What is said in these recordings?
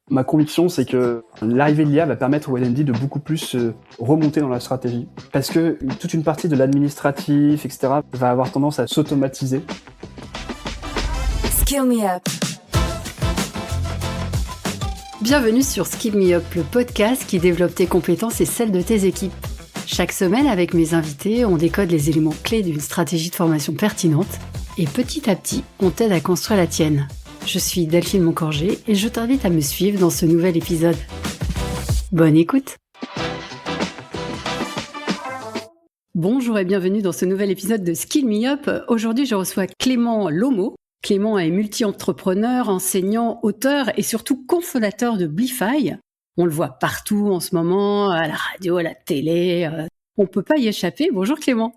Ma conviction, c'est que l'arrivée de l'IA va permettre au L&D de beaucoup plus remonter dans la stratégie. Parce que toute une partie de l'administratif, etc., va avoir tendance à s'automatiser. Skill Me Up. Bienvenue sur Skill Me Up, le podcast qui développe tes compétences et celles de tes équipes. Chaque semaine, avec mes invités, on décode les éléments clés d'une stratégie de formation pertinente et petit à petit, on t'aide à construire la tienne. Je suis Delphine Moncorgé et je t'invite à me suivre dans ce nouvel épisode. Bonne écoute! Bonjour et bienvenue dans ce nouvel épisode de Skill Me Up. Aujourd'hui, je reçois Clément Lomo. Clément est multi-entrepreneur, enseignant, auteur et surtout cofondateur de Blify. On le voit partout en ce moment, à la radio, à la télé. On ne peut pas y échapper. Bonjour Clément.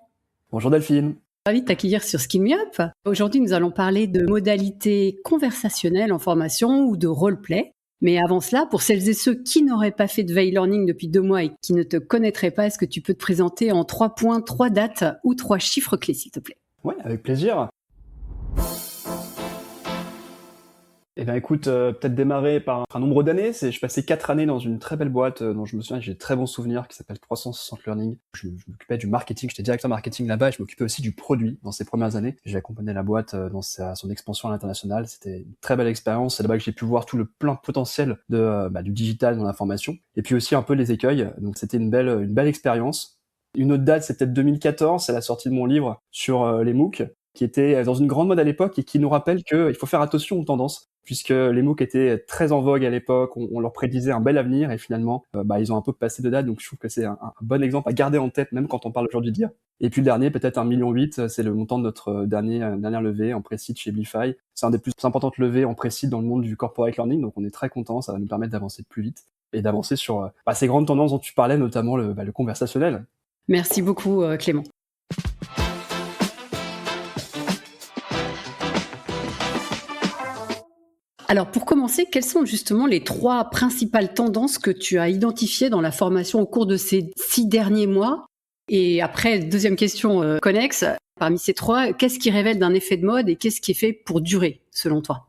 Bonjour Delphine. Ravi de t'accueillir sur Skill Me Up. Aujourd'hui, nous allons parler de modalités conversationnelles en formation ou de roleplay. Mais avant cela, pour celles et ceux qui n'auraient pas fait de veille learning depuis 2 mois et qui ne te connaîtraient pas, est-ce que tu peux te présenter en 3 points, 3 dates ou 3 chiffres clés, s'il te plaît? Oui, avec plaisir. Eh bien écoute, peut-être démarrer par un nombre d'années. Je passais 4 années dans une très belle boîte dont je me souviens que j'ai de très bons souvenirs, qui s'appelle 360 Learning. Je m'occupais du marketing, j'étais directeur marketing là-bas et je m'occupais aussi du produit dans ces premières années. J'ai accompagné la boîte dans son expansion à l'international. C'était une très belle expérience. C'est là-bas que j'ai pu voir tout le plein potentiel du digital dans l'information. Et puis aussi un peu les écueils. Donc c'était une belle expérience. Une autre date, c'est peut-être 2014, c'est la sortie de mon livre sur les MOOC, qui était dans une grande mode à l'époque et qui nous rappelle qu'il faut faire attention aux tendances, puisque les MOOC étaient très en vogue à l'époque, on leur prédisait un bel avenir et finalement ils ont un peu passé de date, donc je trouve que c'est un bon exemple à garder en tête même quand on parle aujourd'hui d'IA. Et puis le dernier, peut-être 1,8 million, c'est le montant de notre dernière levée en pré-seed chez Blify. C'est un des plus importantes levées en pré-seed dans le monde du corporate learning, donc on est très content, ça va nous permettre d'avancer plus vite et d'avancer sur ces grandes tendances dont tu parlais, notamment le conversationnel. Merci beaucoup Clément. Alors pour commencer, quelles sont justement les 3 principales tendances que tu as identifiées dans la formation au cours de ces 6 derniers mois? Et après, deuxième question connexe, parmi ces 3, qu'est-ce qui révèle d'un effet de mode et qu'est-ce qui est fait pour durer, selon toi?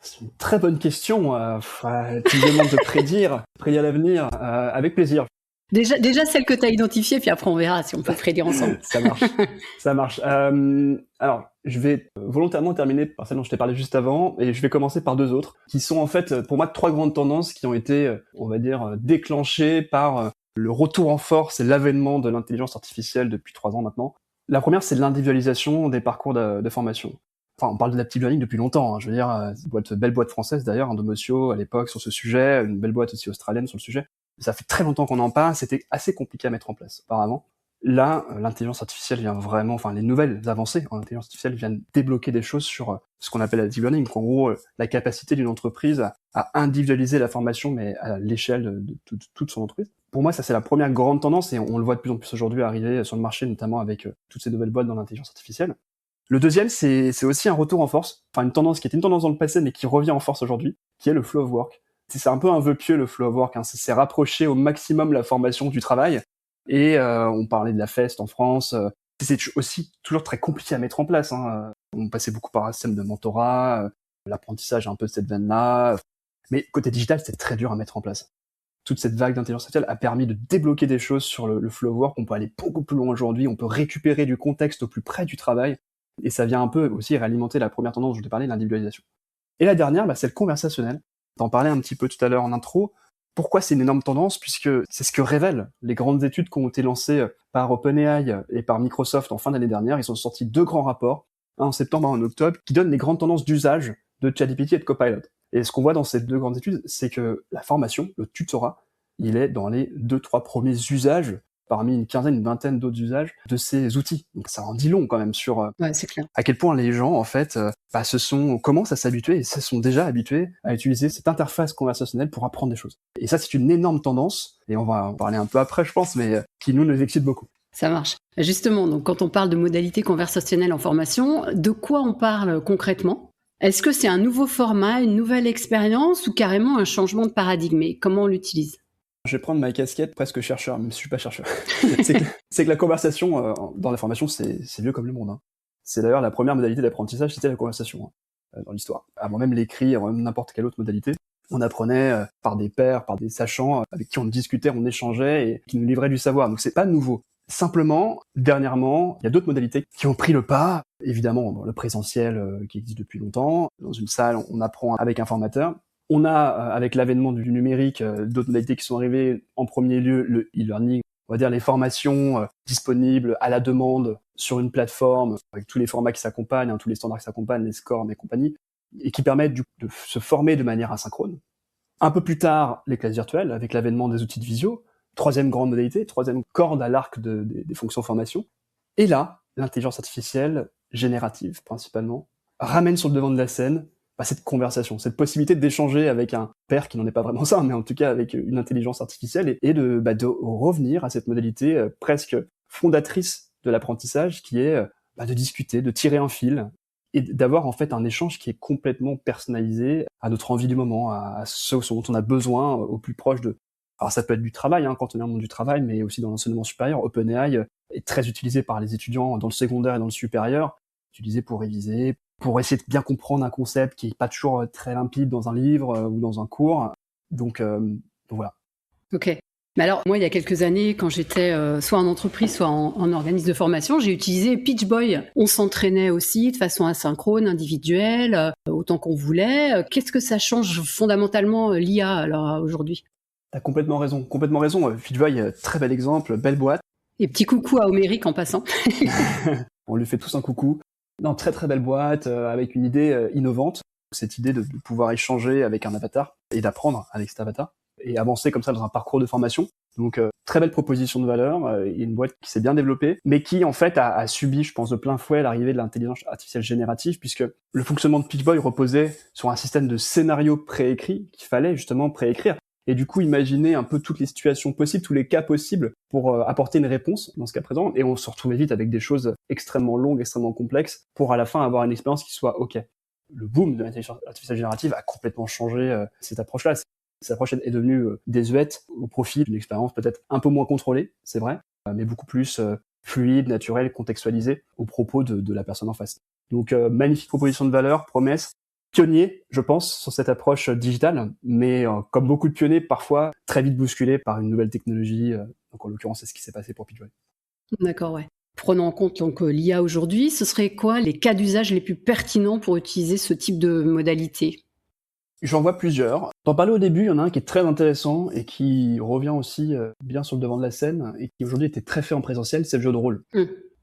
C'est une très bonne question. Tu me demandes de prédire l'avenir, avec plaisir. Déjà celle que tu as identifiée, puis après on verra si on peut prédire ensemble. Ça marche. Alors, je vais volontairement terminer par celle dont je t'ai parlé juste avant, et je vais commencer par 2 autres, qui sont en fait, pour moi, 3 grandes tendances qui ont été, on va dire, déclenchées par le retour en force et l'avènement de l'intelligence artificielle depuis 3 ans maintenant. La première, c'est l'individualisation des parcours de formation. Enfin, on parle de l'Active Learning depuis longtemps, hein. Je veux dire, belle boîte française d'ailleurs, Indomocio à l'époque sur ce sujet, une belle boîte aussi australienne sur le sujet. Ça fait très longtemps qu'on en parle, c'était assez compliqué à mettre en place auparavant. Là, l'intelligence artificielle vient vraiment, les nouvelles avancées en intelligence artificielle viennent débloquer des choses sur ce qu'on appelle l'active learning, en gros, la capacité d'une entreprise à individualiser la formation, mais à l'échelle de toute son entreprise. Pour moi, ça c'est la première grande tendance, et on le voit de plus en plus aujourd'hui arriver sur le marché, notamment avec toutes ces nouvelles boîtes dans l'intelligence artificielle. Le deuxième, c'est aussi un retour en force, une tendance qui était une tendance dans le passé, mais qui revient en force aujourd'hui, qui est le flow of work. C'est un peu un vœu pieux, le flow of work, hein. C'est rapprocher au maximum la formation du travail. Et on parlait de la FEST en France. C'est aussi toujours très compliqué à mettre en place, hein. On passait beaucoup par un système de mentorat, l'apprentissage un peu de cette veine-là. Mais côté digital, c'était très dur à mettre en place. Toute cette vague d'intelligence artificielle a permis de débloquer des choses sur le flow of work. On peut aller beaucoup plus loin aujourd'hui. On peut récupérer du contexte au plus près du travail. Et ça vient un peu aussi réalimenter la première tendance dont je t'ai parlé, l'individualisation. Et la dernière, c'est le conversationnel. T'en parlais un petit peu tout à l'heure en intro. Pourquoi c'est une énorme tendance? Puisque c'est ce que révèlent les grandes études qui ont été lancées par OpenAI et par Microsoft en fin d'année dernière. Ils ont sorti 2 grands rapports, un en septembre et un en octobre, qui donnent les grandes tendances d'usage de ChatGPT et de Copilot. Et ce qu'on voit dans ces 2 grandes études, c'est que la formation, le tutorat, il est dans les 2-3 premiers usages parmi une vingtaine d'autres usages de ces outils. Donc ça en dit long quand même sur C'est clair. à quel point les gens en fait commencent à s'habituer et se sont déjà habitués à utiliser cette interface conversationnelle pour apprendre des choses. Et ça, c'est une énorme tendance, et on va en parler un peu après je pense, mais qui nous excite beaucoup. Ça marche. Justement, donc quand on parle de modalités conversationnelles en formation, de quoi on parle concrètement? Est-ce que c'est un nouveau format, une nouvelle expérience ou carrément un changement de paradigme? Et comment on l'utilise? Je vais prendre ma casquette presque chercheur, même si je suis pas chercheur. c'est que la conversation dans la formation, c'est vieux comme le monde, hein. C'est d'ailleurs la première modalité d'apprentissage, c'était la conversation, dans l'histoire. Avant même l'écrit, avant même n'importe quelle autre modalité. On apprenait par des pairs, par des sachants avec qui on discutait, on échangeait et qui nous livraient du savoir. Donc c'est pas nouveau. Simplement, dernièrement, il y a d'autres modalités qui ont pris le pas. Évidemment, le présentiel qui existe depuis longtemps. Dans une salle, on apprend avec un formateur. On a, avec l'avènement du numérique, d'autres modalités qui sont arrivées. En premier lieu, le e-learning, on va dire les formations disponibles à la demande sur une plateforme, avec tous les formats qui s'accompagnent, tous les standards qui s'accompagnent, les scores et compagnie, et qui permettent de se former de manière asynchrone. Un peu plus tard, les classes virtuelles, avec l'avènement des outils de visio, troisième grande modalité, troisième corde à l'arc des fonctions formation. Et là, l'intelligence artificielle, générative principalement, ramène sur le devant de la scène cette conversation, cette possibilité d'échanger avec un père qui n'en est pas vraiment ça, mais en tout cas avec une intelligence artificielle, et de revenir à cette modalité presque fondatrice de l'apprentissage, qui est de discuter, de tirer un fil, et d'avoir en fait un échange qui est complètement personnalisé à notre envie du moment, à ce dont on a besoin, au plus proche de... Alors ça peut être du travail, quand on est dans le monde du travail, mais aussi dans l'enseignement supérieur. OpenAI est très utilisé par les étudiants dans le secondaire et dans le supérieur, utilisé pour réviser, pour essayer de bien comprendre un concept qui est pas toujours très limpide dans un livre ou dans un cours. Donc voilà. Ok. Mais alors, moi, il y a quelques années, quand j'étais soit en entreprise, soit en organisme de formation, j'ai utilisé PitchBoy. On s'entraînait aussi de façon asynchrone, individuelle, autant qu'on voulait. Qu'est-ce que ça change fondamentalement l'IA alors aujourd'hui ? T'as complètement raison. PitchBoy, très bel exemple, belle boîte. Et petit coucou à Homéric en passant. On lui fait tous un coucou. Non, très très belle boîte, avec une idée innovante. Cette idée de pouvoir échanger avec un avatar et d'apprendre avec cet avatar et avancer comme ça dans un parcours de formation. Donc très belle proposition de valeur, une boîte qui s'est bien développée, mais qui en fait a subi, je pense, de plein fouet l'arrivée de l'intelligence artificielle générative, puisque le fonctionnement de PitchBoy reposait sur un système de scénarios préécrits qu'il fallait justement préécrire. Et du coup, imaginer un peu toutes les situations possibles, tous les cas possibles pour apporter une réponse dans ce cas présent. Et on se retrouvait vite avec des choses extrêmement longues, extrêmement complexes, pour à la fin avoir une expérience qui soit OK. Le boom de l'intelligence artificielle générative a complètement changé cette approche-là. Cette approche est devenue désuète au profit d'une expérience peut-être un peu moins contrôlée, c'est vrai, mais beaucoup plus fluide, naturelle, contextualisée au propos de la personne en face. Donc magnifique proposition de valeur, promesse. Pionnier, je pense, sur cette approche digitale, mais comme beaucoup de pionniers, parfois très vite bousculés par une nouvelle technologie. Donc en l'occurrence, c'est ce qui s'est passé pour PitchBoy. D'accord, ouais. Prenons en compte donc l'IA aujourd'hui, ce serait quoi les cas d'usage les plus pertinents pour utiliser ce type de modalité ? J'en vois plusieurs. T'en parlais au début, il y en a un qui est très intéressant et qui revient aussi bien sur le devant de la scène et qui aujourd'hui était très fait en présentiel, c'est le jeu de rôle.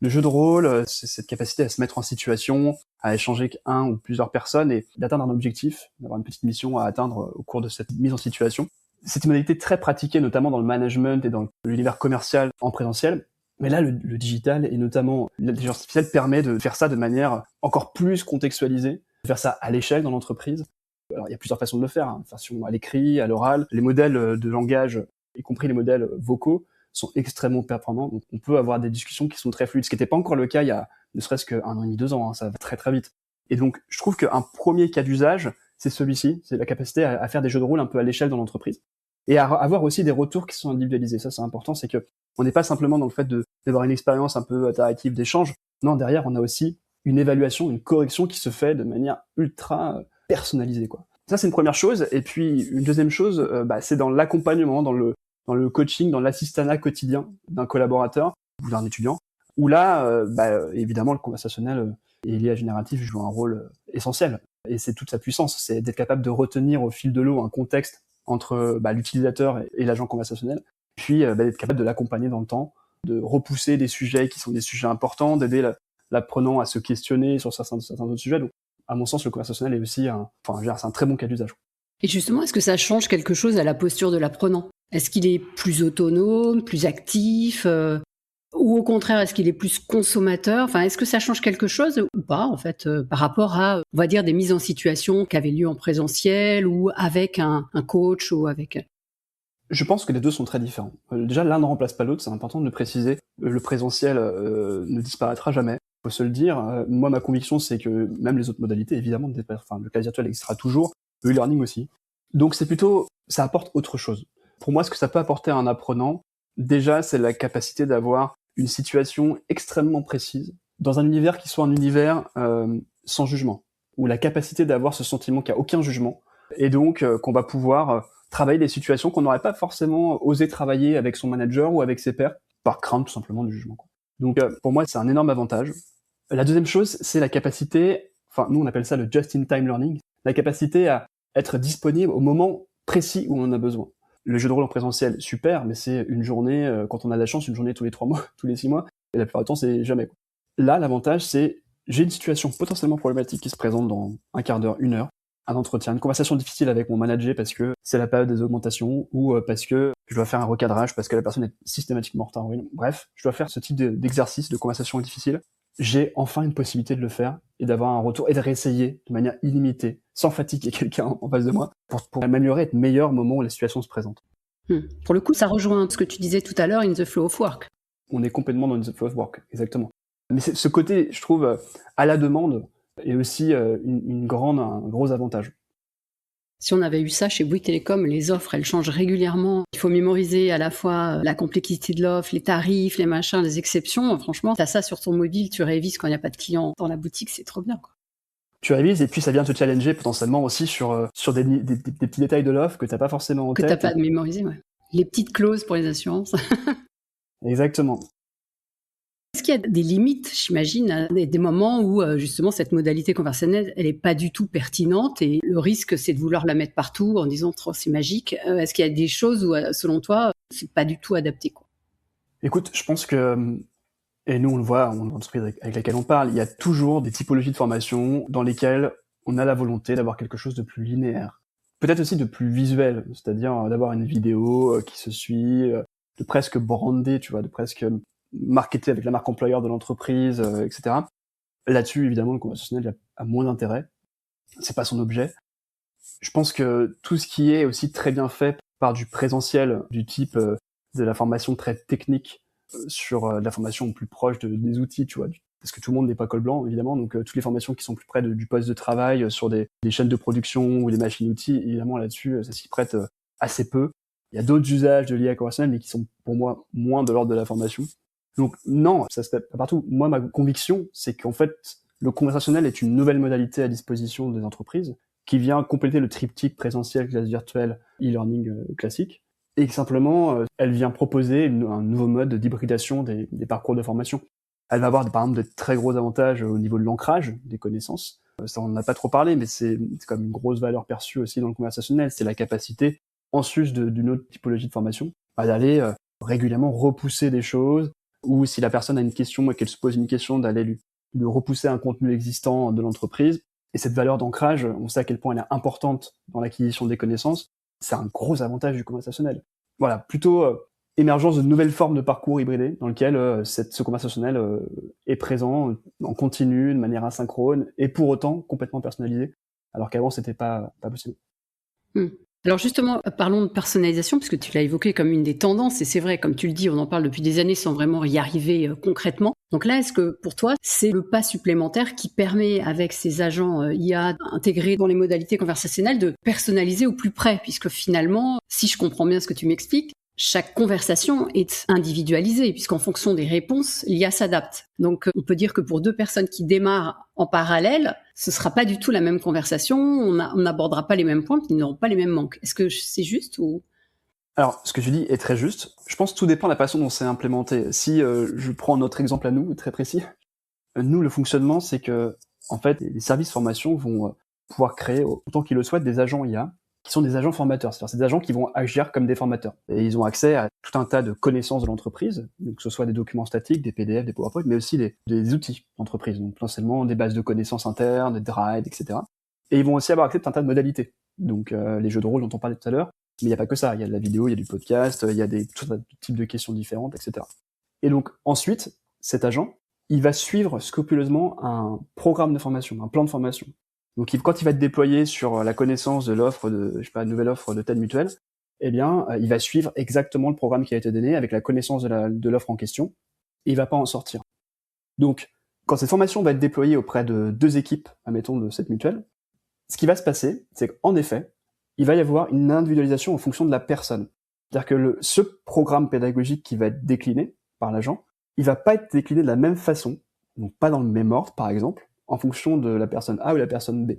Le jeu de rôle, c'est cette capacité à se mettre en situation, à échanger avec un ou plusieurs personnes et d'atteindre un objectif, d'avoir une petite mission à atteindre au cours de cette mise en situation. C'est une modalité très pratiquée, notamment dans le management et dans l'univers commercial en présentiel. Mais là, le digital et notamment l'intelligence artificielle permet de faire ça de manière encore plus contextualisée, de faire ça à l'échelle dans l'entreprise. Alors, il y a plusieurs façons de le faire, façon à l'écrit, à l'oral. Les modèles de langage, y compris les modèles vocaux, sont extrêmement performants. Donc, on peut avoir des discussions qui sont très fluides, ce qui n'était pas encore le cas il y a ne serait-ce qu'un an et demi, 2 ans. Ça va très très vite. Et donc, je trouve qu'un premier cas d'usage, c'est celui-ci, c'est la capacité à faire des jeux de rôle un peu à l'échelle dans l'entreprise. Et à avoir aussi des retours qui sont individualisés. Ça, c'est important, c'est que on n'est pas simplement dans le fait d'avoir une expérience un peu interactive d'échange. Non, derrière, on a aussi une évaluation, une correction qui se fait de manière ultra personnalisée, quoi. Ça, c'est une première chose. Et puis, une deuxième chose, c'est dans l'accompagnement, dans le coaching, dans l'assistanat quotidien d'un collaborateur ou d'un étudiant, où là, évidemment, le conversationnel et l'IA générative joue un rôle essentiel. Et c'est toute sa puissance, c'est d'être capable de retenir au fil de l'eau un contexte entre l'utilisateur et l'agent conversationnel, puis d'être capable de l'accompagner dans le temps, de repousser des sujets qui sont des sujets importants, d'aider l'apprenant à se questionner sur certains autres sujets. Donc, à mon sens, le conversationnel est aussi c'est un très bon cas d'usage. Et justement, est-ce que ça change quelque chose à la posture de l'apprenant ? Est-ce qu'il est plus autonome, plus actif ou au contraire, est-ce qu'il est plus consommateur ? Enfin, est-ce que ça change quelque chose ou pas, en fait, par rapport à, on va dire, des mises en situation qui avaient lieu en présentiel ou avec un coach ou avec... Je pense que les deux sont très différents. Déjà, l'un ne remplace pas l'autre, c'est important de le préciser. Le présentiel ne disparaîtra jamais, faut se le dire. Moi, ma conviction, c'est que même les autres modalités, évidemment, le cas virtuel existera toujours, le e-learning aussi. Donc c'est plutôt, ça apporte autre chose. Pour moi, ce que ça peut apporter à un apprenant, déjà, c'est la capacité d'avoir une situation extrêmement précise, dans un univers qui soit un univers sans jugement, où la capacité d'avoir ce sentiment qu'il n'y a aucun jugement, et donc qu'on va pouvoir travailler des situations qu'on n'aurait pas forcément osé travailler avec son manager ou avec ses pairs, par crainte tout simplement du jugement, quoi. Donc pour moi, c'est un énorme avantage. La deuxième chose, c'est la capacité, enfin nous on appelle ça le just-in-time learning, la capacité à être disponible au moment précis où on en a besoin. Le jeu de rôle en présentiel, super, mais c'est une journée, quand on a de la chance, une journée tous les 3 mois, tous les 6 mois, et la plupart du temps, c'est jamais, quoi. Là, l'avantage, c'est j'ai une situation potentiellement problématique qui se présente dans un quart d'heure, 1 heure, un entretien, une conversation difficile avec mon manager parce que c'est la période des augmentations ou parce que je dois faire un recadrage parce que la personne est systématiquement en retard. Bref, je dois faire ce type d'exercice, de conversation difficile. J'ai enfin une possibilité de le faire et d'avoir un retour et de réessayer de manière illimitée, sans fatiguer quelqu'un en face de moi, pour m'améliorer et être meilleur au moment où la situation se présente. Pour le coup, ça rejoint ce que tu disais tout à l'heure, in the flow of work. On est complètement dans the flow of work, exactement. Mais c'est ce côté, je trouve, à la demande, est aussi un gros avantage. Si on avait eu ça chez Bouygues Télécom, les offres, elles changent régulièrement. Il faut mémoriser à la fois la complexité de l'offre, les tarifs, les machins, les exceptions. Franchement, t'as ça sur ton mobile, tu révises quand il n'y a pas de client dans la boutique, c'est trop bien, quoi. Tu révises et puis ça vient te challenger potentiellement aussi sur des petits détails de l'offre que t'as pas forcément en tête. Que t'as pas mémorisé, ouais. Les petites clauses pour les assurances. Exactement. Est-ce qu'il y a des limites, j'imagine, des moments où justement cette modalité conversationnelle, elle n'est pas du tout pertinente et le risque, c'est de vouloir la mettre partout en disant « c'est magique ». Est-ce qu'il y a des choses où, selon toi, c'est pas du tout adapté, quoi? Écoute, je pense que, et nous on le voit en entreprise avec laquelle on parle, il y a toujours des typologies de formation dans lesquelles on a la volonté d'avoir quelque chose de plus linéaire. Peut-être aussi de plus visuel, c'est-à-dire d'avoir une vidéo qui se suit, de presque brander, tu vois, de presque marketer avec la marque employeur de l'entreprise, etc. Là-dessus, évidemment, le conversationnel a moins d'intérêt. C'est pas son objet. Je pense que tout ce qui est aussi très bien fait par du présentiel, du type de la formation très technique sur de la formation plus proche des outils, tu vois, parce que tout le monde n'est pas col blanc, évidemment, donc toutes les formations qui sont plus près du poste de travail, sur des chaînes de production ou des machines-outils, évidemment, là-dessus, ça s'y prête assez peu. Il y a d'autres usages de l'IA conversationnelle, mais qui sont, pour moi, moins de l'ordre de la formation. Donc non, ça se fait pas partout. Moi, ma conviction, c'est qu'en fait, le conversationnel est une nouvelle modalité à disposition des entreprises qui vient compléter le triptyque présentiel, classe virtuelle, e-learning classique, et simplement, elle vient proposer un nouveau mode d'hybridation des parcours de formation. Elle va avoir, par exemple, de très gros avantages au niveau de l'ancrage des connaissances. Ça, on n'en a pas trop parlé, mais c'est comme une grosse valeur perçue aussi dans le conversationnel. C'est la capacité, en sus d'une autre typologie de formation, d'aller régulièrement repousser des choses, ou si la personne a une question et qu'elle se pose une question, d'aller lui repousser un contenu existant de l'entreprise. Et cette valeur d'ancrage, on sait à quel point elle est importante dans l'acquisition des connaissances. C'est un gros avantage du conversationnel. Voilà, plutôt émergence de nouvelles formes de parcours hybridés dans lequel ce conversationnel est présent en continu, de manière asynchrone, et pour autant complètement personnalisé, alors qu'avant c'était pas possible. Alors justement, parlons de personnalisation, puisque tu l'as évoqué comme une des tendances, et c'est vrai, comme tu le dis, on en parle depuis des années sans vraiment y arriver concrètement. Donc là, est-ce que pour toi, c'est le pas supplémentaire qui permet, avec ces agents IA intégrés dans les modalités conversationnelles, de personnaliser au plus près, puisque finalement, si je comprends bien ce que tu m'expliques, chaque conversation est individualisée, puisqu'en fonction des réponses, l'IA s'adapte. Donc, on peut dire que pour 2 personnes qui démarrent en parallèle, ce sera pas du tout la même conversation, on n'abordera pas les mêmes points, ils n'auront pas les mêmes manques. Est-ce que c'est juste ou... Alors, ce que tu dis est très juste. Je pense que tout dépend de la façon dont c'est implémenté. Si je prends notre exemple à nous, très précis, nous, le fonctionnement, c'est que, en fait, les services formation vont pouvoir créer, autant qu'ils le souhaitent, des agents IA, qui sont des agents formateurs. C'est-à-dire, c'est des agents qui vont agir comme des formateurs. Et ils ont accès à tout un tas de connaissances de l'entreprise, donc que ce soit des documents statiques, des PDF, des PowerPoint, mais aussi des outils d'entreprise, donc potentiellement des bases de connaissances internes, des drives, etc. Et ils vont aussi avoir accès à tout un tas de modalités. Donc les jeux de rôle dont on parlait tout à l'heure, mais il n'y a pas que ça. Il y a de la vidéo, il y a du podcast, il y a tout un type de questions différentes, etc. Et donc ensuite, cet agent, il va suivre scrupuleusement un programme de formation, un plan de formation. Donc quand il va être déployé sur la connaissance de l'offre une nouvelle offre de telle mutuelle, eh bien, il va suivre exactement le programme qui a été donné avec la connaissance de l'offre en question, et il va pas en sortir. Donc, quand cette formation va être déployée auprès de 2 équipes, admettons, de cette mutuelle, ce qui va se passer, c'est qu'en effet, il va y avoir une individualisation en fonction de la personne. C'est-à-dire que ce programme pédagogique qui va être décliné par l'agent, il va pas être décliné de la même façon, donc pas dans le même ordre, par exemple, en fonction de la personne A ou la personne B.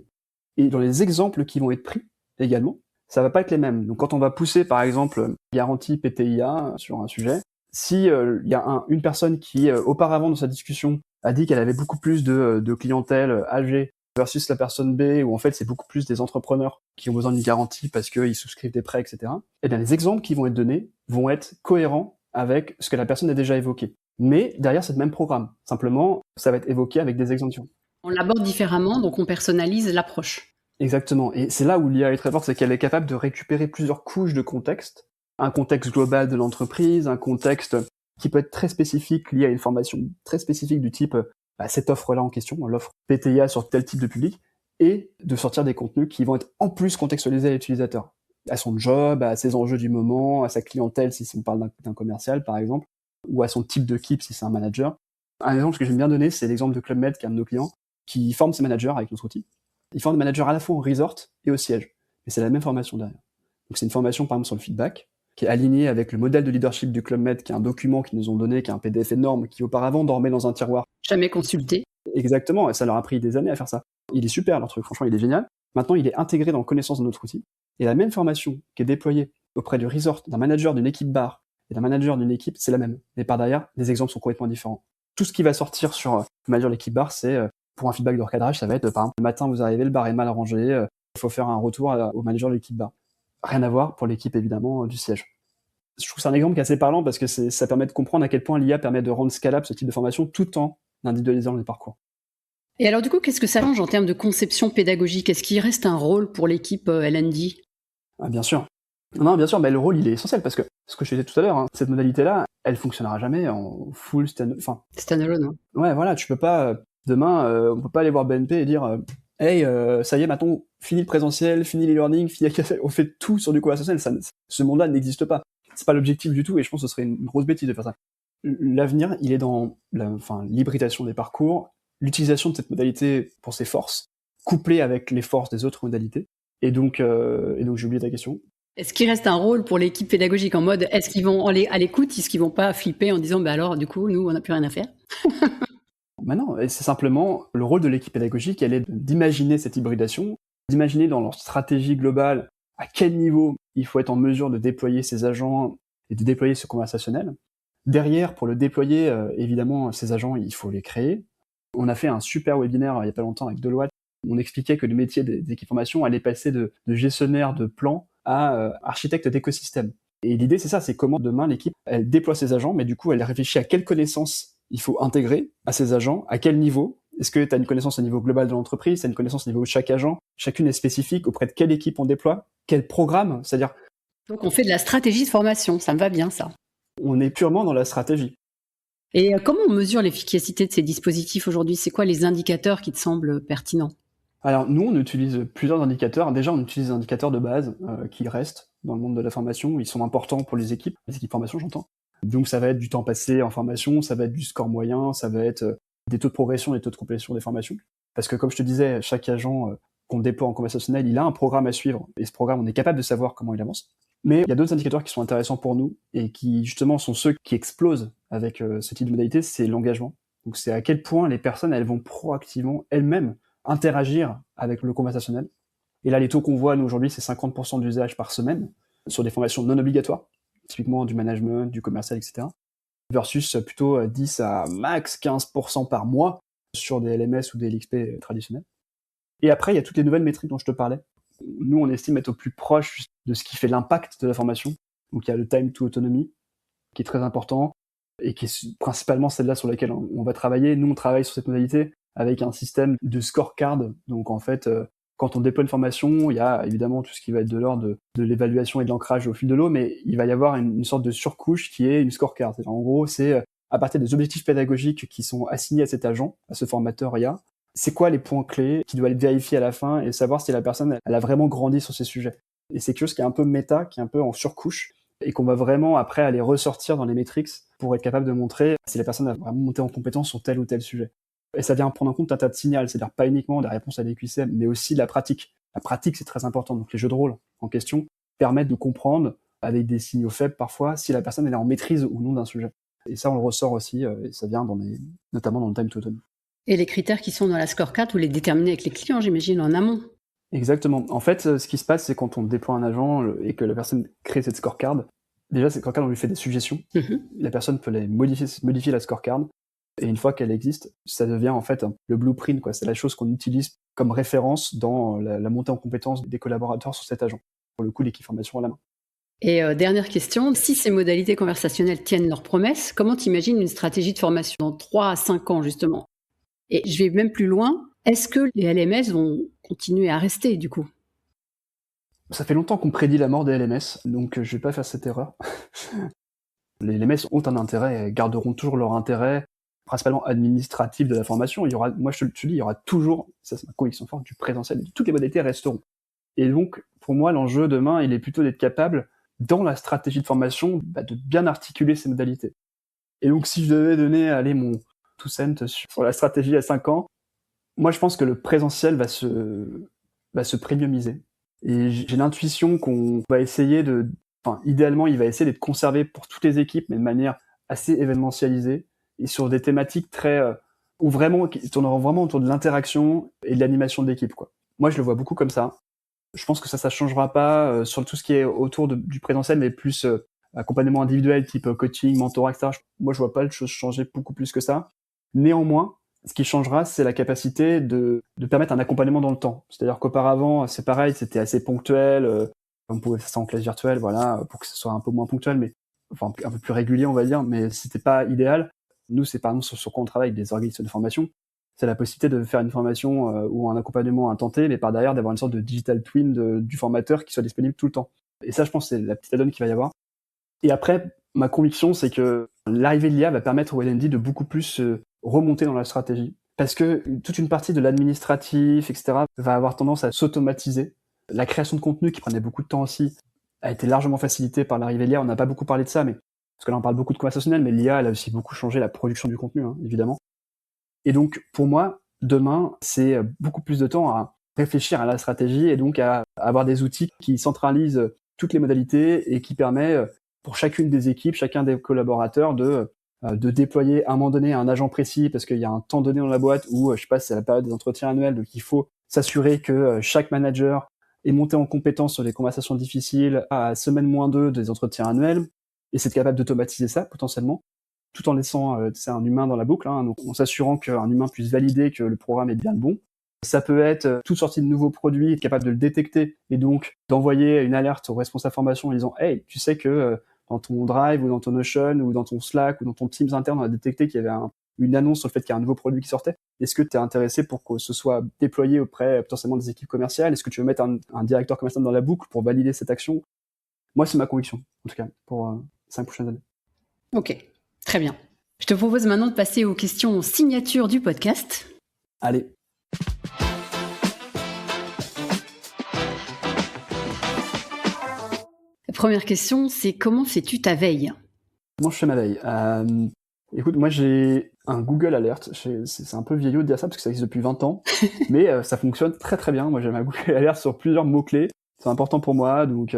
Et dans les exemples qui vont être pris, également, ça va pas être les mêmes. Donc quand on va pousser par exemple garantie PTIA sur un sujet, si il y a une personne qui auparavant dans sa discussion a dit qu'elle avait beaucoup plus de clientèle âgée versus la personne B, où en fait c'est beaucoup plus des entrepreneurs qui ont besoin d'une garantie parce qu'ils souscrivent des prêts, etc. Eh bien les exemples qui vont être donnés vont être cohérents avec ce que la personne a déjà évoqué. Mais derrière c'est le même programme. Simplement, ça va être évoqué avec des exemptions. On l'aborde différemment, donc on personnalise l'approche. Exactement. Et c'est là où l'IA est très forte, c'est qu'elle est capable de récupérer plusieurs couches de contexte. Un contexte global de l'entreprise, un contexte qui peut être très spécifique, lié à une formation très spécifique du type cette offre-là en question, l'offre PTIA sur tel type de public, et de sortir des contenus qui vont être en plus contextualisés à l'utilisateur, à son job, à ses enjeux du moment, à sa clientèle si on parle d'un commercial par exemple, ou à son type d'équipe si c'est un manager. Un exemple que j'aime bien donner, c'est l'exemple de Club Med, qui est un de nos clients, qui forme ses managers avec notre outil. Il forme des managers à la fois au resort et au siège. Mais c'est la même formation derrière. Donc c'est une formation par exemple sur le feedback, qui est alignée avec le modèle de leadership du Club Med, qui est un document qu'ils nous ont donné, qui est un PDF énorme, qui auparavant dormait dans un tiroir. Jamais consulté. Exactement, et ça leur a pris des années à faire ça. Il est super leur truc, franchement il est génial. Maintenant il est intégré dans connaissance de notre outil. Et la même formation qui est déployée auprès du resort, d'un manager d'une équipe bar et d'un manager d'une équipe, c'est la même. Mais par derrière, les exemples sont complètement différents. Tout ce qui va sortir sur le manager de l'équipe bar, c'est pour un feedback de recadrage, ça va être par exemple, le matin vous arrivez, le bar est mal rangé, il faut faire un retour au manager de l'équipe bar. Rien à voir pour l'équipe évidemment du siège. Je trouve que c'est un exemple qui est assez parlant parce que ça permet de comprendre à quel point l'IA permet de rendre scalable ce type de formation tout en individualisant les parcours. Et alors du coup, qu'est-ce que ça change en termes de conception pédagogique? Est-ce qu'il reste un rôle pour l'équipe L&D? Bien sûr. Non, bien sûr, mais le rôle il est essentiel parce que ce que je disais tout à l'heure, cette modalité-là, elle fonctionnera jamais en full standalone. Hein. Ouais, voilà, tu peux pas demain, on peut pas aller voir BNP et dire hey, ça y est, maintenant, fini le présentiel, fini l'e-learning, on fait tout sur du conversationnel. Ce monde-là n'existe pas. C'est pas l'objectif du tout, et je pense que ce serait une grosse bêtise de faire ça. L'avenir, il est dans l'hybridation des parcours, l'utilisation de cette modalité pour ses forces, couplée avec les forces des autres modalités. Et donc j'ai oublié ta question. Est-ce qu'il reste un rôle pour l'équipe pédagogique en mode, est-ce qu'ils vont à l'écoute, est-ce qu'ils vont pas flipper en disant, alors, du coup, nous, on n'a plus rien à faire? Non, c'est simplement le rôle de l'équipe pédagogique, elle est d'imaginer cette hybridation, d'imaginer dans leur stratégie globale à quel niveau il faut être en mesure de déployer ces agents et de déployer ce conversationnel. Derrière, pour le déployer, évidemment, ces agents, il faut les créer. On a fait un super webinaire il y a pas longtemps avec Deloitte. On expliquait que le métier des équipes formation allait passer de gestionnaire de plans à architecte d'écosystème. Et l'idée, c'est ça, c'est comment demain l'équipe, elle déploie ses agents, mais du coup, elle réfléchit à quelles connaissances il faut intégrer à ces agents, à quel niveau. Est-ce que tu as une connaissance au niveau global de l'entreprise, tu as une connaissance au niveau de chaque agent, chacune est spécifique, auprès de quelle équipe on déploie, quel programme, c'est-à-dire... Donc on fait de la stratégie de formation, ça me va bien ça. On est purement dans la stratégie. Et comment on mesure l'efficacité de ces dispositifs aujourd'hui? C'est quoi les indicateurs qui te semblent pertinents? Alors nous, on utilise plusieurs indicateurs. Déjà, on utilise des indicateurs de base qui restent dans le monde de la formation. Ils sont importants pour les équipes formation, j'entends. Donc ça va être du temps passé en formation, ça va être du score moyen, ça va être des taux de progression, des taux de complétion des formations. Parce que comme je te disais, chaque agent qu'on déploie en conversationnel, il a un programme à suivre. Et ce programme, on est capable de savoir comment il avance. Mais il y a d'autres indicateurs qui sont intéressants pour nous et qui justement sont ceux qui explosent avec ce type de modalité, c'est l'engagement. Donc c'est à quel point les personnes, elles vont proactivement elles-mêmes interagir avec le conversationnel. Et là, les taux qu'on voit, nous, aujourd'hui, c'est 50% d'usage par semaine sur des formations non obligatoires, typiquement du management, du commercial, etc. Versus plutôt 10 à max 15% par mois sur des LMS ou des LXP traditionnels. Et après, il y a toutes les nouvelles métriques dont je te parlais. Nous, on estime être au plus proche de ce qui fait l'impact de la formation. Donc, il y a le time to autonomy, qui est très important, et qui est principalement celle-là sur laquelle on va travailler. Nous, on travaille sur cette modalité avec un système de scorecard. Donc, en fait, quand on déploie une formation, il y a évidemment tout ce qui va être de l'ordre de l'évaluation et de l'ancrage au fil de l'eau, mais il va y avoir une sorte de surcouche qui est une scorecard. C'est-à-dire, en gros, c'est à partir des objectifs pédagogiques qui sont assignés à cet agent, à ce formateur IA, c'est quoi les points clés qui doivent être vérifiés à la fin et savoir si la personne elle a vraiment grandi sur ces sujets. Et c'est quelque chose qui est un peu méta, qui est un peu en surcouche, et qu'on va vraiment après aller ressortir dans les métriques pour être capable de montrer si la personne a vraiment monté en compétence sur tel ou tel sujet. Et ça vient prendre en compte un tas de signaux, c'est-à-dire pas uniquement des réponses à des QCM, mais aussi la pratique. La pratique, c'est très important. Donc les jeux de rôle en question permettent de comprendre, avec des signaux faibles parfois, si la personne elle est en maîtrise ou non d'un sujet. Et ça, on le ressort aussi, et ça vient notamment dans le time to autonomy. Et les critères qui sont dans la scorecard, vous les déterminez avec les clients, j'imagine, en amont? Exactement. En fait, ce qui se passe, c'est quand on déploie un agent et que la personne crée cette scorecard, déjà, cette scorecard, on lui fait des suggestions. Mhm. La personne peut les modifier la scorecard. Et une fois qu'elle existe, ça devient en fait le blueprint, quoi. C'est la chose qu'on utilise comme référence dans la montée en compétence des collaborateurs sur cet agent. Pour le coup, l'équipe formation à la main. Et dernière question, si ces modalités conversationnelles tiennent leurs promesses, comment t'imagines une stratégie de formation dans 3 à 5 ans justement? Et je vais même plus loin, est-ce que les LMS vont continuer à rester du coup? Ça fait longtemps qu'on prédit la mort des LMS, donc je vais pas faire cette erreur. Les LMS ont un intérêt, garderont toujours leur intérêt, principalement administratif de la formation. Il y aura, moi je te le dis, il y aura toujours, ça c'est ma conviction forte, du présentiel. Toutes les modalités resteront. Et donc, pour moi, l'enjeu demain, il est plutôt d'être capable, dans la stratégie de formation, de bien articuler ces modalités. Et donc, si je devais donner, mon 2 cents sur la stratégie à 5 ans, moi je pense que le présentiel va se premiumiser. Et j'ai l'intuition qu'on va essayer idéalement, il va essayer d'être conservé pour toutes les équipes, mais de manière assez événementialisée et sur des thématiques très, où vraiment, qui tourneront vraiment autour de l'interaction et de l'animation de l'équipe, quoi. Moi, je le vois beaucoup comme ça. Je pense que ça changera pas sur tout ce qui est autour du présentiel, mais plus accompagnement individuel, type coaching, mentorat, etc. Moi, je vois pas les choses changer beaucoup plus que ça. Néanmoins, ce qui changera, c'est la capacité de permettre un accompagnement dans le temps. C'est-à-dire qu'auparavant, c'est pareil, c'était assez ponctuel. On pouvait faire ça en classe virtuelle, voilà, pour que ce soit un peu moins ponctuel, mais enfin un peu plus régulier, on va dire, mais c'était pas idéal. Nous, c'est par exemple sur quoi on travaille avec des organismes de formation. C'est la possibilité de faire une formation ou un accompagnement intenté, mais par derrière d'avoir une sorte de digital twin du formateur qui soit disponible tout le temps. Et ça, je pense, c'est la petite add-on qu'il va y avoir. Et après, ma conviction, c'est que l'arrivée de l'IA va permettre au L&D de beaucoup plus remonter dans la stratégie. Parce que toute une partie de l'administratif, etc., va avoir tendance à s'automatiser. La création de contenu, qui prenait beaucoup de temps aussi, a été largement facilitée par l'arrivée de l'IA. On n'a pas beaucoup parlé de ça, mais parce que là, on parle beaucoup de conversationnel, mais l'IA, elle a aussi beaucoup changé la production du contenu, hein, évidemment. Et donc, pour moi, demain, c'est beaucoup plus de temps à réfléchir à la stratégie et donc à avoir des outils qui centralisent toutes les modalités et qui permet pour chacune des équipes, chacun des collaborateurs de déployer à un moment donné un agent précis parce qu'il y a un temps donné dans la boîte où, je sais pas, c'est la période des entretiens annuels, donc il faut s'assurer que chaque manager est monté en compétence sur les conversations difficiles à semaine -2 des entretiens annuels et c'est capable d'automatiser ça potentiellement, tout en laissant un humain dans la boucle, hein, donc en s'assurant qu'un humain puisse valider que le programme est bien le bon. Ça peut être toute sortie de nouveaux produits, être capable de le détecter et donc d'envoyer une alerte au responsable formation en disant « Hey, tu sais que dans ton Drive ou dans ton Notion ou dans ton Slack ou dans ton Teams interne, on a détecté qu'il y avait une annonce sur le fait qu'il y a un nouveau produit qui sortait. Est-ce que tu es intéressé pour que ce soit déployé auprès potentiellement des équipes commerciales? Est-ce que tu veux mettre un directeur commercial dans la boucle pour valider cette action ?» Moi, c'est ma conviction, en tout cas, pour 5 prochaines années. Ok, très bien. Je te propose maintenant de passer aux questions signature du podcast. Allez. La première question, c'est comment fais-tu ta veille? Comment je fais ma veille? Écoute, moi j'ai un Google Alert. C'est un peu vieillot de dire ça parce que ça existe depuis 20 ans, mais ça fonctionne très très bien. Moi j'ai ma Google Alert sur plusieurs mots-clés. C'est important pour moi, donc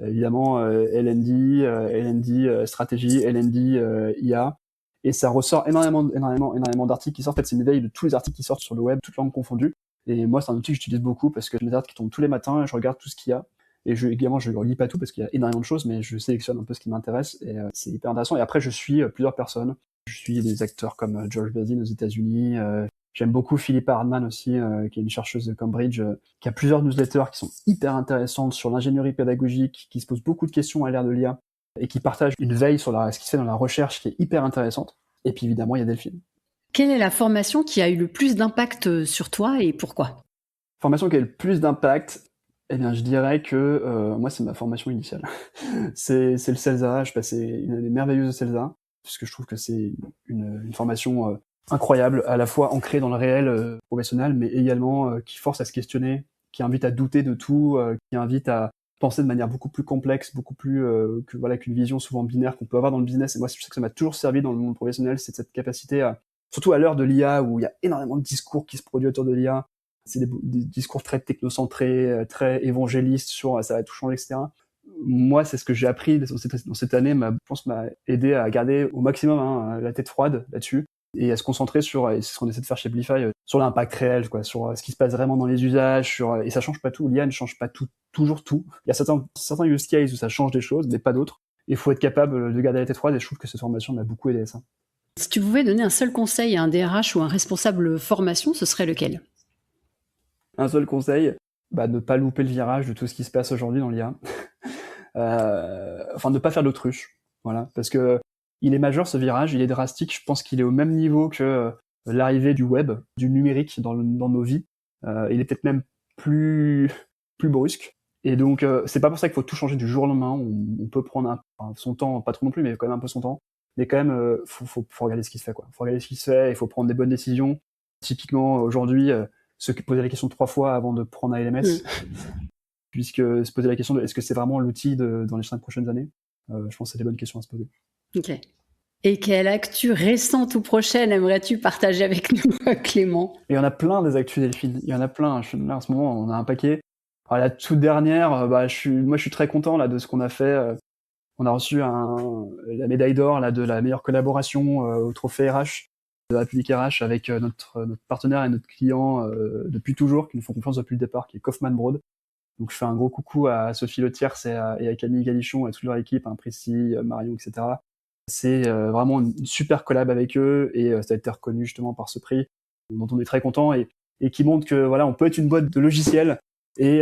évidemment L&D, stratégie, L&D, IA. Et ça ressort énormément d'articles qui sortent. En fait, c'est une veille de tous les articles qui sortent sur le web, toutes langues confondues. Et moi, c'est un outil que j'utilise beaucoup parce que j'ai des articles qui tombent tous les matins et je regarde tout ce qu'il y a. Et également, je ne relis pas tout parce qu'il y a énormément de choses, mais je sélectionne un peu ce qui m'intéresse et c'est hyper intéressant. Et après, je suis plusieurs personnes. Je suis des acteurs comme George Bazin aux États-Unis. J'aime beaucoup Philippa Hardman aussi, qui est une chercheuse de Cambridge, qui a plusieurs newsletters qui sont hyper intéressantes sur l'ingénierie pédagogique, qui se posent beaucoup de questions à l'ère de l'IA et qui partagent une veille sur ce qui se fait dans la recherche qui est hyper intéressante. Et puis évidemment, il y a Delphine. Quelle est la formation qui a eu le plus d'impact sur toi et pourquoi? Formation qui a eu le plus d'impact, eh bien, je dirais que moi, c'est ma formation initiale. c'est le CELSA. Je passais une année merveilleuse au CELSA, puisque je trouve que c'est une formation incroyable, à la fois ancrée dans le réel professionnel, mais également qui force à se questionner, qui invite à douter de tout, qui invite à penser de manière beaucoup plus complexe, beaucoup plus qu'une vision souvent binaire qu'on peut avoir dans le business. Et moi, je sais que ça m'a toujours servi dans le monde professionnel, c'est cette capacité à, surtout à l'heure de l'IA, où il y a énormément de discours qui se produisent autour de l'IA. C'est des discours très technocentrés, très évangélistes sur ça va tout changer, etc. Moi, c'est ce que j'ai appris dans cette année, je pense, m'a aidé à garder au maximum la tête froide là-dessus et à se concentrer sur, et c'est ce qu'on essaie de faire chez Blify, sur l'impact réel, quoi, sur ce qui se passe vraiment dans les usages, et ça change pas tout. L'IA ne change pas toujours tout. Il y a certains use cases où ça change des choses, mais pas d'autres. Il faut être capable de garder la tête froide, et je trouve que cette formation m'a beaucoup aidé à ça. Si tu pouvais donner un seul conseil à un DRH ou un responsable formation, ce serait lequel ? Un seul conseil, ne pas louper le virage de tout ce qui se passe aujourd'hui dans l'IA. Ne pas faire d'autruche. Voilà, parce que il est majeur ce virage, il est drastique. Je pense qu'il est au même niveau que l'arrivée du web, du numérique dans nos vies. Il est peut-être même plus brusque. Et donc, c'est pas pour ça qu'il faut tout changer du jour au lendemain. On peut prendre son temps, pas trop non plus, mais quand même un peu son temps. Mais quand même, faut regarder ce qui se fait, quoi. Faut regarder ce qui se fait, il faut prendre des bonnes décisions. Typiquement, aujourd'hui, se poser la question 3 fois avant de prendre un LMS, puisque se poser la question de est-ce que c'est vraiment l'outil dans les 5 prochaines années, je pense que c'est des bonnes questions à se poser. Ok. Et quelle actu récente ou prochaine aimerais-tu partager avec nous, Clément ? Il y en a plein des actus, Delphine. Il y en a plein. Là, en ce moment, on a un paquet. Alors, la toute dernière, je suis très content là de ce qu'on a fait. On a reçu la médaille d'or là de la meilleure collaboration au trophée RH de la République RH avec notre partenaire et notre client depuis toujours, qui nous font confiance depuis le départ, qui est Kaufman Broad. Donc je fais un gros coucou à Sophie Letiers et à Camille Galichon et toute leur équipe, Prissy, Marion, etc. C'est vraiment une super collab avec eux, et ça a été reconnu justement par ce prix dont on est très content, et qui montre que voilà, on peut être une boîte de logiciels et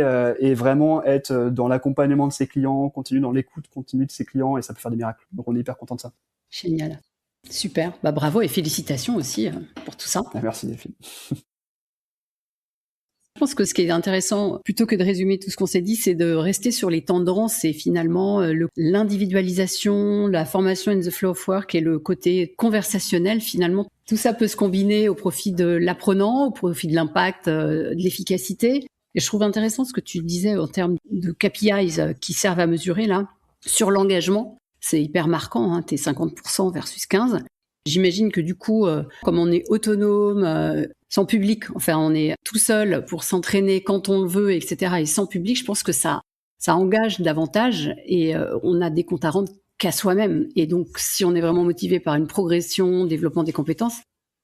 vraiment être dans l'accompagnement de ses clients, continuer dans l'écoute continue de ses clients, et ça peut faire des miracles. Donc on est hyper content de ça. Génial. Super. Bravo et félicitations aussi pour tout ça. Merci Delphine. Je pense que ce qui est intéressant, plutôt que de résumer tout ce qu'on s'est dit, c'est de rester sur les tendances et finalement l'individualisation, la formation in the flow of work et le côté conversationnel. Finalement, tout ça peut se combiner au profit de l'apprenant, au profit de l'impact, de l'efficacité. Et je trouve intéressant ce que tu disais en termes de KPIs qui servent à mesurer là sur l'engagement. C'est hyper marquant, t'es 50% versus 15%. J'imagine que du coup, comme on est autonome, sans public, enfin on est tout seul pour s'entraîner quand on le veut, etc. Et sans public, je pense que ça engage davantage, et on a des comptes à rendre qu'à soi-même. Et donc, si on est vraiment motivé par une progression, développement des compétences,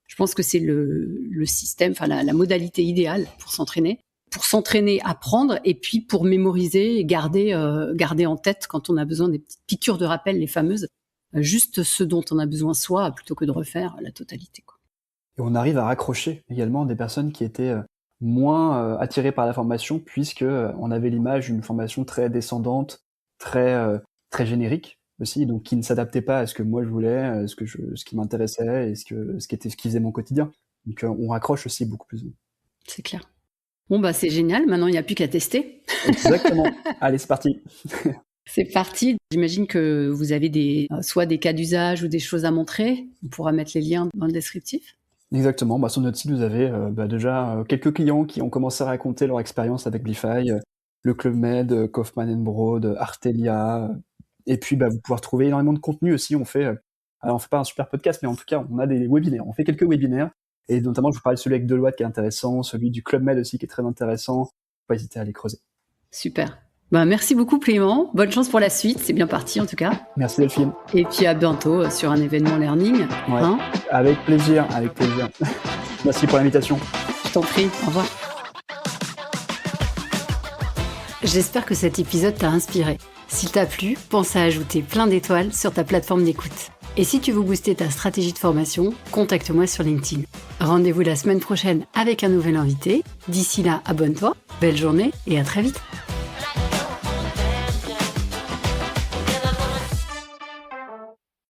je pense que c'est le système, enfin la modalité idéale pour s'entraîner. Pour s'entraîner, apprendre, et puis pour mémoriser et garder en tête quand on a besoin des petites piqûres de rappel, les fameuses, juste ce dont on a besoin soi, plutôt que de refaire la totalité, quoi. Et on arrive à raccrocher également des personnes qui étaient moins attirées par la formation, puisque on avait l'image d'une formation très descendante, très générique aussi, donc qui ne s'adaptait pas à ce que moi je voulais, ce qui m'intéressait et ce qui faisait mon quotidien. Donc on raccroche aussi beaucoup plus. C'est clair. Bon c'est génial, maintenant il n'y a plus qu'à tester. Exactement. Allez, c'est parti. C'est parti. J'imagine que vous avez soit des cas d'usage ou des choses à montrer. On pourra mettre les liens dans le descriptif. Exactement. Sur notre site, vous avez déjà quelques clients qui ont commencé à raconter leur expérience avec Blify, le Club Med, Kaufman Broad, Artelia. Et puis, vous pouvez retrouver énormément de contenu aussi. On fait pas un super podcast, mais en tout cas, on a des webinaires. On fait quelques webinaires. Et notamment, je vous parlais de celui avec Deloitte qui est intéressant, celui du Club Med aussi qui est très intéressant. Faut pas hésiter à les creuser. Super. Merci beaucoup Clément. Bonne chance pour la suite. C'est bien parti en tout cas. Merci Delphine. Et puis à bientôt sur un événement learning. Ouais. Avec plaisir. Merci pour l'invitation. Je t'en prie. Au revoir. J'espère que cet épisode t'a inspiré. S'il t'a plu, pense à ajouter plein d'étoiles sur ta plateforme d'écoute. Et si tu veux booster ta stratégie de formation, contacte-moi sur LinkedIn. Rendez-vous la semaine prochaine avec un nouvel invité. D'ici là, abonne-toi. Belle journée et à très vite.